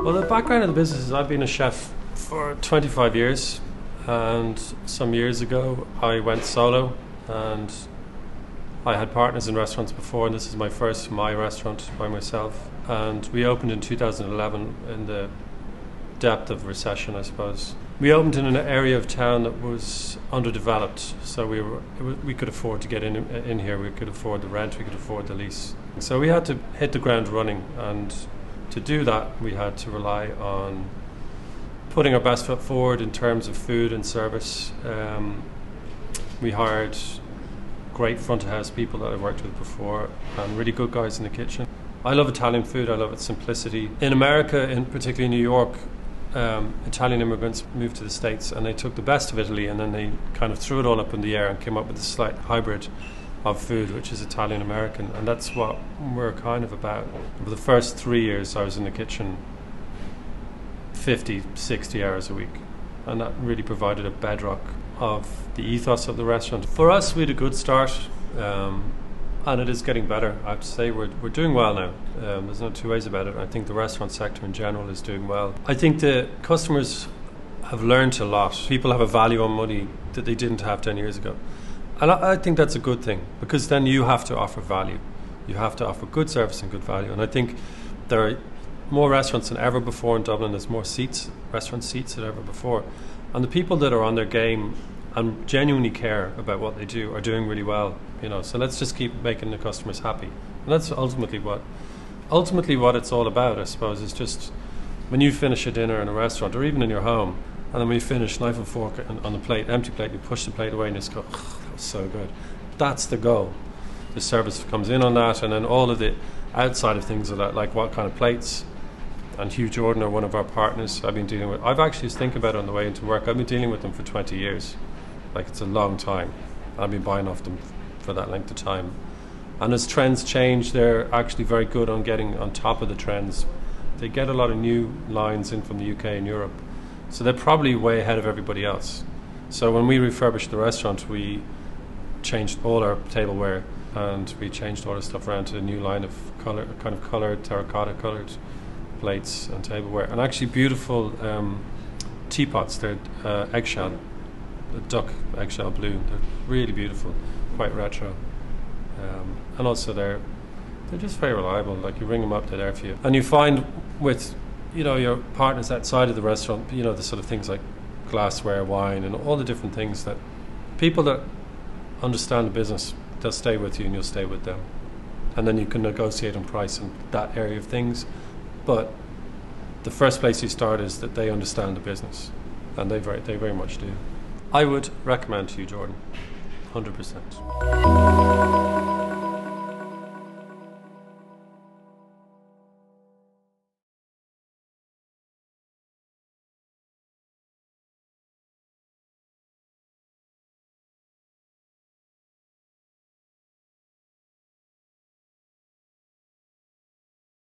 Well, the background of the business is I've been a chef for 25 years, and some years ago I went solo, and I had partners in restaurants before, and this is my restaurant by myself. And we opened in 2011 in the depth of recession, I suppose. We opened in an area of town that was underdeveloped, so we could afford to get in here. We could afford the rent, we could afford the lease. So we had to hit the ground running, and to do that we had to rely on putting our best foot forward in terms of food and service. We hired great front of house people that I've worked with before, and really good guys in the kitchen. I love Italian food, I love its simplicity. In America, particularly New York, Italian immigrants moved to the States, and they took the best of Italy and then they kind of threw it all up in the air and came up with a slight hybrid of food, which is Italian American, and that's what we're kind of about. For the first 3 years I was in the kitchen 50, 60 hours a week, and that really provided a bedrock of the ethos of the restaurant. For us, we had a good start, and it is getting better. I have to say we're doing well now. There's no two ways about it. I think the restaurant sector in general is doing well. I think the customers have learned a lot. People have a value on money that they didn't have 10 years ago. And I think that's a good thing, because then you have to offer value. You have to offer good service and good value. And I think there are more restaurants than ever before in Dublin. There's more restaurant seats than ever before. And the people that are on their game and genuinely care about what they do are doing really well. So let's just keep making the customers happy. And that's ultimately what it's all about, I suppose, is just when you finish a dinner in a restaurant or even in your home, and then when you finish, knife and fork on the plate, empty plate, you push the plate away and you just go, oh, that was so good. That's the goal. The service comes in on that, and then all of the outside of things are like what kind of plates. And Hugh Jordan are one of our partners I've been dealing with. I've actually thinking about it on the way into work. I've been dealing with them for 20 years. Like, it's a long time. I've been buying off them for that length of time. And as trends change, they're actually very good on getting on top of the trends. They get a lot of new lines in from the UK and Europe. So they're probably way ahead of everybody else. So when we refurbished the restaurant, we changed all our tableware, and we changed all our stuff around to a new line of coloured, terracotta coloured plates and tableware, and actually beautiful teapots. They're eggshell, a duck eggshell blue. They're really beautiful, quite retro, and also they're just very reliable. Like, you ring them up, they're there for you. And you find with your partners outside of the restaurant, the sort of things like glassware, wine, and all the different things that people that understand the business, they'll stay with you and you'll stay with them, and then you can negotiate on price and that area of things. But the first place you start is that they understand the business, and they very much do. I would recommend Hugh Jordan, 100%.